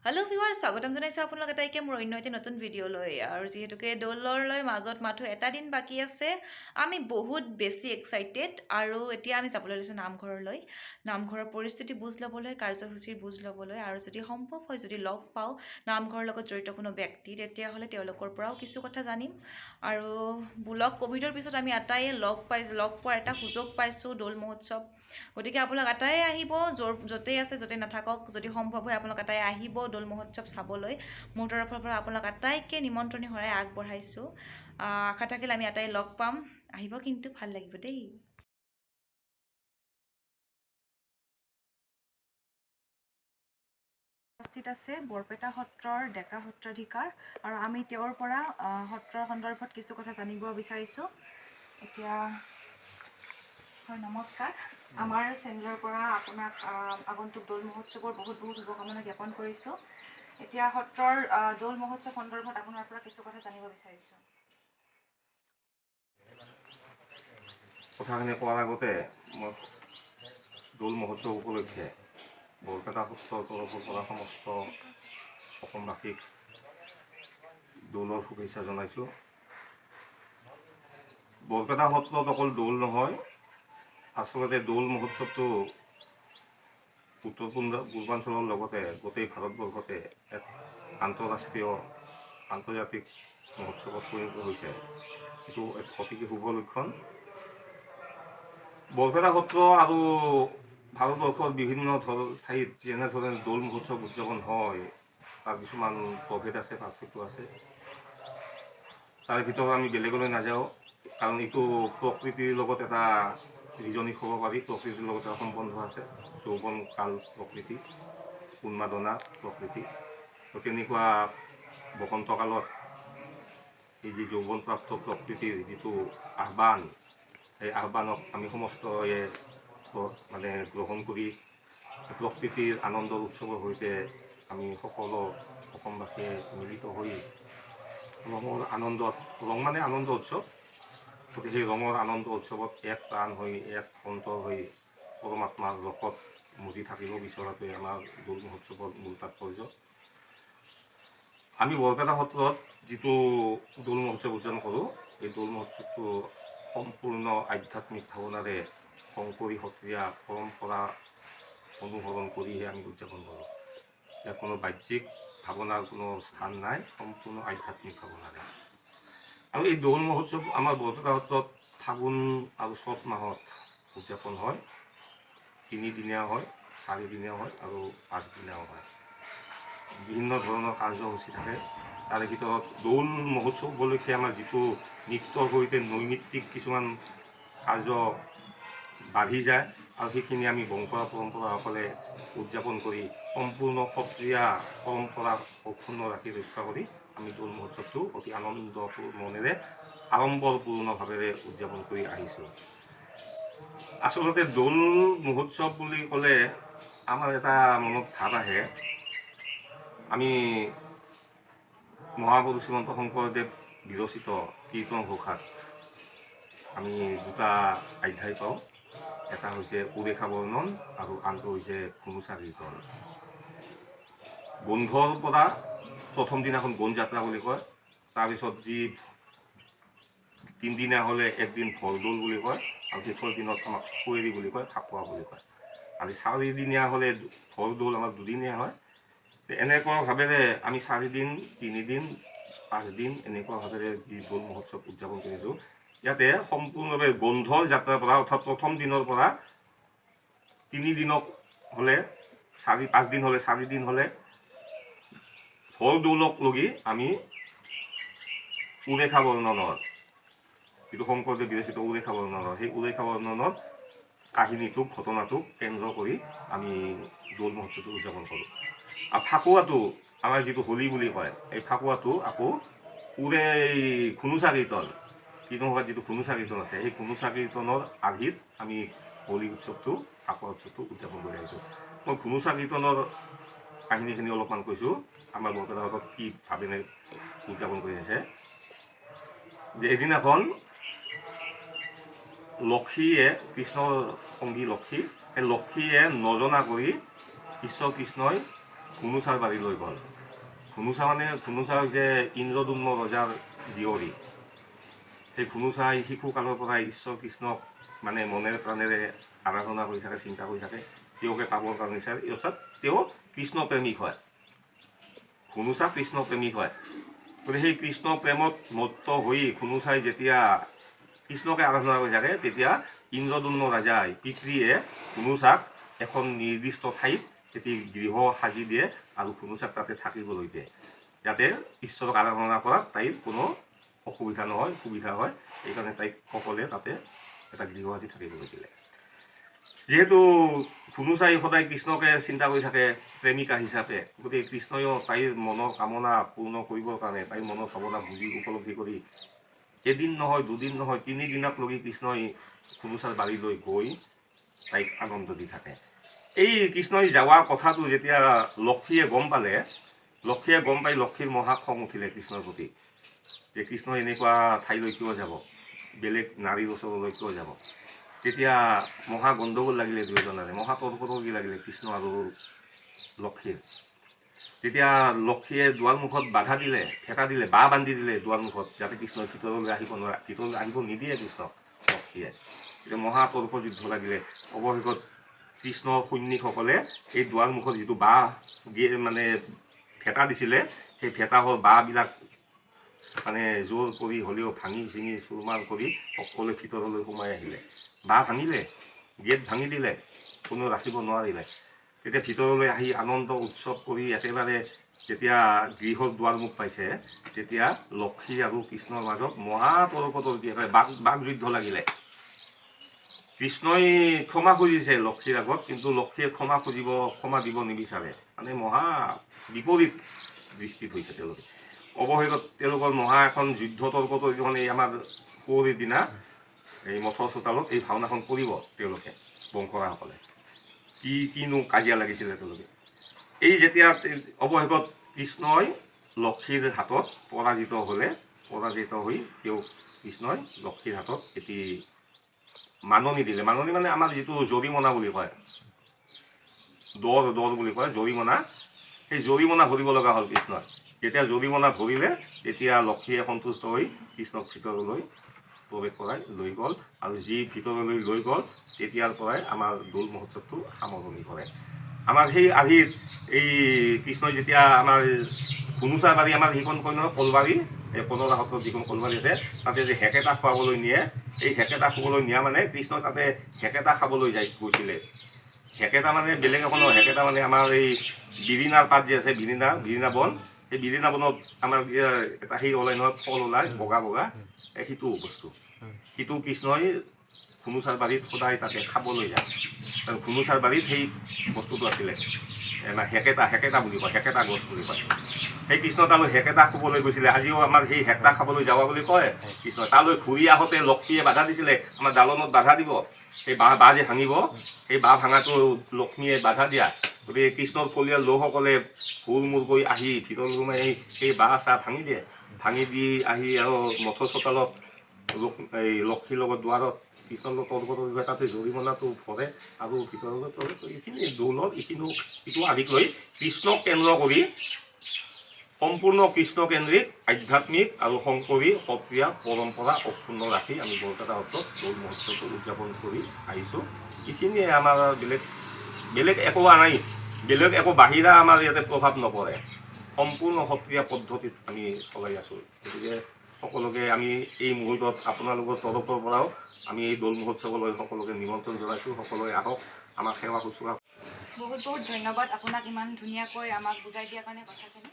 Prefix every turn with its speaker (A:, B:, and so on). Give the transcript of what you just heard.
A: Hello' viewer স্বাগতম জনাইছোঁ আপোনালোক এটাইকে মোৰ অন্য এটি নতুন ভিডিঅ'লৈ আৰু যিহেতুকে দৌললৈ মাজত মাথো এটা দিন বাকী আছে আমি বহুত বেছি এক্সাইটেড আৰু এতিয়া আমি যাবলৈ লৈছোঁ নামঘৰলৈ নামঘৰৰ পৰিস্থিতি বুজ ল'বলৈ কাৰ্যসূচীৰ বুজ ল'বলৈ আৰু যদি সম্ভৱ হয় যদি লগ পাওঁ নামঘৰৰ লগত জড়িত কোনো ব্যক্তি তেতিয়াহ'লে তেওঁলোকৰ পৰাও কিছু কথা জানিম আৰু ব্লগ ক'ভিডৰ পিছত আমি আটাইয়ে লগ পোৱাৰ এটা সুযোগ পাইছোঁ দৌল মহোৎসৱ গতিকে আপোনালোক আটাইয়ে আহিব য'তেই আছে য'তেই নাথাকক যদি সম্ভৱ হয় আপোনালোক আটাই আহিব দৌল মহোৎসৱ চাবলৈ মোৰ তৰফৰ পৰা আপোনালোক আটাইকে নিমন্ত্ৰণী শৰাই আগবঢ়াইছোঁ আশা থাকিল আমি আটাই লগ পাম আহিব কিন্তু ভাল লাগিব দেই উপস্থিত আছে বৰপেটা সত্ৰৰ ডেকা সত্ৰাধিকাৰ আৰু আমি তেওঁৰ পৰা সত্ৰৰ সন্দৰ্ভত কিছু কথা জানিব বিচাৰিছোঁ এতিয়া হয় নমস্কাৰ আমাৰ চেনেলৰ পৰা আপোনাক আগন্তুক দৌল মহোৎসৱৰ বহুত বহুত শুভকামনা জ্ঞাপন কৰিছোঁ এতিয়া সত্ৰৰ দৌল মহোৎসৱ সন্দৰ্ভত আপোনাৰ পৰা কিছু কথা জানিব বিচাৰিছোঁ
B: কথাখিনি কোৱাৰ আগতে মই দৌল মহোৎসৱ উপলক্ষে বৰপেটা সত্ৰৰ তৰফৰ পৰা সমস্ত অসমবাসীক দৌলৰ শুভেচ্ছা জনাইছোঁ। বৰপেটা সত্ৰত অকল দৌল নহয়, আচলতে দৌল মহোৎসৱটো উত্তৰ পূৰ্বাঞ্চলৰ লগতে গোটেই ভাৰতবৰ্ষতে এক আন্তৰ্জাতিক মহোৎসৱত পৰিণত হৈছে। এইটো এক অতিকে শুভ লক্ষণ। বৰপেটা সত্ৰ আৰু ভাৰতবৰ্ষৰ বিভিন্ন ঠাইত যেনেধৰণে দৌল মহোৎসৱ উদযাপন হয় তাৰ কিছুমান প্ৰভেদ আছে, পাৰ্থক্য আছে। তাৰ ভিতৰত আমি বেলেগলৈ নাযাওঁ, কাৰণ এইটো প্ৰকৃতিৰ লগত এটা ৰিজনিক হ'ব পাৰি। প্ৰকৃতিৰ লগত এটা সম্বন্ধ আছে, যৌৱন কাল প্ৰকৃতি, উন্মাদনা প্ৰকৃতি। তো তেনেকুৱা বসন্তকালত এই যি যৌৱনপ্ৰাপ্ত প্ৰকৃতিৰ যিটো আহ্বান, এই আহ্বানক আমি সমস্তয়ে গ্ৰহণ কৰি প্ৰকৃতিৰ আনন্দৰ উৎসৱৰ সৈতে আমি সকলো অসমবাসীয়ে মিলিত হৈ ৰঙৰ আনন্দত, ৰং মানে আনন্দ উৎসৱ, গতিকে সেই ৰঙৰ আনন্দ উৎসৱত এক প্ৰাণ হৈ এক অন্তৰ হৈ পৰমাত্মাৰ ৰসত মজি থাকিব বিচৰাটোৱে আমাৰ দৌল মহোৎসৱৰ মূল তাৎপৰ্য। আমি বৰপেটা সত্ৰত যিটো দৌল মহোৎসৱ উদযাপন কৰোঁ, এই দৌল মহোৎসৱটো সম্পূৰ্ণ আধ্যাত্মিক ভাৱনাৰে শংকৰী সত্ৰীয়া পৰম্পৰা অনুসৰণ কৰিহে আমি উদযাপন কৰোঁ। ইয়াত কোনো বাহ্যিক ভাৱনাৰ কোনো স্থান নাই, সম্পূৰ্ণ আধ্যাত্মিক ভাৱনাৰে। আৰু এই দৌল মহোৎসৱ আমাৰ বৰপেটা সত্ৰত ফাগুন আৰু চ'ত মাহত উদযাপন হয়। 3 দিনীয়া হয়, 4 দিনীয়া হয় আৰু 5 দিনীয়াও হয়। বিভিন্ন ধৰণৰ কাৰ্যসূচী থাকে। তাৰে ভিতৰত দৌল মহোৎসৱ উপলক্ষে আমাৰ যিটো নৃত্যৰ সৈতে নৈমিত্তিক কিছুমান কাৰ্য বাঢ়ি যায় আৰু সেইখিনি আমি পৰম্পৰাসকলে উদযাপন কৰি সম্পূৰ্ণ সত্ৰীয়া পৰম্পৰা অক্ষুণ্ণ ৰাখি ৰক্ষা কৰি আমি দৌল মহোৎসৱটো অতি আনন্দ মনেৰে আড়ম্বৰপূৰ্ণভাৱেৰে উদযাপন কৰি আহিছোঁ। আচলতে দৌল মহোৎসৱ বুলি ক'লে আমাৰ এটা মনত ভাৱ আহে, আমি মহাপুৰুষ শ্ৰীমন্ত শংকৰদেৱ বিৰচিত কীৰ্তন ঘোষাত আমি দুটা অধ্যায় পাওঁ। এটা হৈছে উৰেষা বৰ্ণন আৰু আনটো হৈছে ঘুনুচা কীৰ্তন। গোন্ধৰ পৰা প্ৰথম দিনাখন গোন যাত্ৰা বুলি কয়, তাৰপিছত যি 3 দিনীয়া হ'লে একদিন ভৰদৌল বুলি কয় আৰু শেষৰ দিনত আমাক কুঁৱেৰী বুলি কয়, ফাকুৱা বুলি কয়। আৰু 4 দিনীয়া হ'লে ভৰদৌল আমাৰ 2 দিনীয়া হয়। এনেকুৱা ভাৱেৰে আমি 4 দিন, 3 দিন, 5 দিন এনেকুৱা ভাৱেৰে যি দৌল মহোৎসৱ উদযাপন কৰিছোঁ। ইয়াতে সম্পূৰ্ণভাৱে গোন্ধৰ যাত্ৰাৰ পৰা অৰ্থাৎ প্ৰথম দিনৰ পৰা 3 দিনক হ'লে 5 দিন হ'লে 4 দিন হ'লে ভৰদৌলক লগি আমি উৰেষা বৰ্ণনৰ যিটো শংকৰদেৱ বিৰচিত উৰেষা বৰ্ণনৰ, সেই উৰেষা বৰ্ণনৰ কাহিনীটোক, ঘটনাটোক কেন্দ্ৰ কৰি আমি দৌল মহোৎসৱটো উদযাপন কৰোঁ। আৰু ফাকুৱাটো আমাৰ যিটো হোলী বুলি কয়, এই ফাকুৱাটো আকৌ এই ঘুনুচা কীৰ্তন ঘোষাত যিটো ঘুনুচা কীৰ্তন আছে, সেই ঘুনুচা কীৰ্তনৰ আৰ্হিত আমি হোলী উৎসৱটো, ফাকুৱা উৎসৱটো উদযাপন কৰি আহিছোঁ। মই ঘুনুচা কীৰ্তনৰ কাহিনীখিনি অলপমান কৈছোঁ, আমাৰ বৰপেটা সত্ৰত কি ভাৱেৰে উদযাপন কৰি আছে। যে এদিনাখন লক্ষীয়ে, কৃষ্ণৰ সংগী লক্ষী, সেই লক্ষীয়ে নজনা কৰি ঈশ্বৰ কৃষ্ণই ধুনুচাৰ বাৰীলৈ গ'ল। ধুনুচা হৈছে ইন্দ্ৰদুম্ন ৰজাৰ জীয়ৰী। সেই ধুনুচাই শিশুকালৰ পৰাই ঈশ্বৰ কৃষ্ণক মানে মনেৰে প্ৰাণেৰে আৰাধনা কৰি থাকে, চিন্তা কৰি থাকে, তেওঁকে পাবৰ কাৰণে বিচাৰে। অৰ্থাৎ তেওঁ কৃষ্ণ প্ৰেমিক হয়, ধুনুচা কৃষ্ণ প্ৰেমিক হয়। গতিকে সেই কৃষ্ণ প্ৰেমত মত্ত হৈ ধুনুচাই যেতিয়া কৃষ্ণকে আৰাধনা কৰি থাকে, তেতিয়া ইন্দ্ৰদুম্ন ৰজাই পিতৃয়ে ধুনুচাক এখন নিৰ্দিষ্ট ঠাইত এটি গৃহ সাজি দিয়ে আৰু ধুনুচাক তাতে থাকিবলৈ দিয়ে, যাতে ঈশ্বৰক আৰাধনা কৰাত তাইৰ কোনো অসুবিধা নহয়, সুবিধা হয়। সেইকাৰণে তাইক সকলোৱে তাতে এটা গৃহ সাজি থাকিবলৈ দিলে। যিহেতু ধুনুচাই সদায় কৃষ্ণকে চিন্তা কৰি থাকে প্ৰেমিকা হিচাপে, গতিকে কৃষ্ণইও তাইৰ মনৰ কামনা পূৰ্ণ কৰিবৰ কাৰণে, তাইৰ মনৰ ভাৱনা বুজি উপলব্ধি কৰি এদিন নহয়, দুদিন নহয়, 3 দিনক লগি কৃষ্ণই ধুনুচাৰ বাৰীলৈ গৈ তাইক আনন্দ দি থাকে। এই কৃষ্ণই যোৱা কথাটো যেতিয়া লক্ষ্মীয়ে গম পালে, লক্ষ্মীৰ মহা খং উঠিলে কৃষ্ণৰ প্ৰতি, যে কৃষ্ণ এনেকুৱা ঠাইলৈ কিয় যাব, বেলেগ নাৰীৰ ওচৰলৈ কিয় যাব। তেতিয়া মহা গণ্ডগোল লাগিলে দুয়োজনৰে, মহা তৰ্কতৰ্কি লাগিলে কৃষ্ণ আৰু লক্ষ্মীৰ। তেতিয়া লক্ষ্মীয়ে দুৱাৰমুখত বাধা দিলে, ঠেকা দিলে, বাঁহ বান্ধি দিলে দুৱাৰমুখত, যাতে কৃষ্ণই ভিতৰলৈ আহিব নোৱাৰে, ভিতৰলৈ আহিব নিদিয়ে কৃষ্ণক লক্ষ্মীয়ে। তেতিয়া মহা তৰ্ক যুদ্ধ লাগিলে। অৱশেষত কৃষ্ণৰ সৈনিকসকলে এই দুৱাৰমুখত যিটো বাঁহ মানে ভেটা দিছিলে, সেই ভেটাহৰ বাঁহবিলাক মানে জোৰ কৰি হ'লেও ভাঙি চিঙি চুৰমাৰ কৰি সকলোৱে ভিতৰলৈ সোমাই আহিলে। বাঁহ ভাঙিলে, গেট ভাঙি দিলে, কোনো ৰাখিব নোৱাৰিলে। তেতিয়া ভিতৰলৈ আহি আনন্দ উৎসৱ কৰি একেবাৰে যেতিয়া গৃহৰ দুৱাৰমুখ পাইছে, তেতিয়া লক্ষ্মী আৰু কৃষ্ণৰ মাজত মহা তৰ্কতৰ্কি বাক যুদ্ধ লাগিলে। কৃষ্ণই ক্ষমা খুজিছে লক্ষ্মীৰ আগত, কিন্তু লক্ষ্মীয়ে ক্ষমা দিব নিবিচাৰে। মানে মহা বিপৰীত দৃষ্টিত হৈছে তেওঁলোকে। অৱশেষত তেওঁলোকৰ মহা এখন যুদ্ধ তৰ্কতৰ্কিখন এই আমাৰ কুঁৱৰীৰ দিনা এই মঠৰ চোতালত এই ভাওনাখন কৰিব তেওঁলোকে, বংশৰাসকলে। কিনো কাজিয়া লাগিছিলে তেওঁলোকে। এই যেতিয়া অৱশেষত কৃষ্ণই লক্ষ্মীৰ হাতত পৰাজিত হৈ কৃষ্ণই লক্ষ্মীৰ হাতত এটি মাননি দিলে। মাননি মানে আমাৰ যিটো জৰিমনা বুলি কয়, দৰ বুলি কয়, জৰিমনা। সেই জৰিমনা ভৰিব লগা হ'ল কৃষ্ণই। যেতিয়া জৰিমনা ভৰিলে, তেতিয়া লক্ষ্মীয়ে সন্তুষ্ট হৈ কৃষ্ণক ভিতৰলৈ প্ৰৱেশ কৰাই লৈ গ'ল। আৰু যি ভিতৰলৈ লৈ গ'ল, তেতিয়াৰ পৰাই আমাৰ দৌল মহোৎসৱটো সামৰণি কৰে। আমাৰ সেই আৰ্হিত এই কৃষ্ণই যেতিয়া আমাৰ ধুনুচাৰ বাৰী, আমাৰ যিখন কয় নহয় কলবাৰী, এই কনৰা সত্ৰত যিখন কলবাৰী আছে, তাতে যে হেকেটা খুৱাবলৈ নিয়ে, এই হেকেটা খাবলৈ নিয়া মানে কৃষ্ণই তাতে হেকেটা খাবলৈ গৈছিলে। হেকেটা মানে বেলেগ একো নহয়, হেকেটা মানে আমাৰ এই বিৰিণাৰ পাত যে আছে, বিৰিণা বন, সেই বিৰিণা বনত আমাৰ এটা সেই ওলাই নহয়, ফল ওলাই বগা সিটো বস্তু, সিটো কৃষ্ণই ধুনুচাৰ বাৰীত সদায় তাতে খাবলৈ যায়। আৰু ধুনুচাৰ বাৰীত সেই বস্তুটো আছিলে হেকেটা বুলি কয়, হেকেটা গছ বুলি কয়। সেই কৃষ্ণ তালৈ হেকেটা খাবলৈ গৈছিলে। আজিও আমাৰ সেই হেকেটা খাবলৈ যাৱা বুলি কয় কৃষ্ণ। তালৈ ঘূৰি আহোঁতে লক্ষ্মীয়ে বাধা দিছিলে, আমাৰ দালনত বাধা দিব, সেই বাঁহ যে ভাঙিব, সেই বাঁহ ভাঙাটো লক্ষ্মীয়ে বাধা দিয়া। গতিকে কৃষ্ণৰ পৰিয়াল লোকসকলে হুৰ মূৰ কৰি আহি ভিতৰলৈ সোমাই সেই বাঁহ চাহ ভাঙি দিয়ে। ভাঙি দি আহি আৰু মঠৰ চোতালত এই লক্ষ্মীৰ লগত দুৱাৰত কৃষ্ণৰ লগত তৰ্ক তাতে জৰিমনাটো ভৰে আৰু ভিতৰলৈ এইখিনি দৌলৰ ইটো আদিক লৈ কৃষ্ণক কেন্দ্ৰ কৰি সম্পূৰ্ণ কৃষ্ণকেন্দ্ৰিক আধ্যাত্মিক আৰু শংকৰী সত্ৰীয়া পৰম্পৰা অক্ষুণ্ণ ৰাখি আমি বৰপেটা সত্ৰত দৌল মহোৎসৱটো উদযাপন কৰি আহিছোঁ। এইখিনিয়ে আমাৰ বেলেগ একো নাই, বেলেগ একো বাহিৰা আমাৰ ইয়াতে প্ৰভাৱ নপৰে। সম্পূৰ্ণ সত্ৰীয়া পদ্ধতিত আমি চলাই আছোঁ। গতিকে সকলোকে আমি এই মুহূৰ্তত আপোনালোকৰ তৰফৰ পৰাও আমি এই দৌল মহোৎসৱলৈ সকলোকে নিমন্ত্ৰণ জনাইছোঁ। সকলোৱে আহক, আমাক সেৱা শুশ্ৰূষা।
A: বহুত ধন্যবাদ আপোনাক ইমান ধুনীয়াকৈ আমাক বুজাই দিয়াৰ কাৰণে কথাখিনি।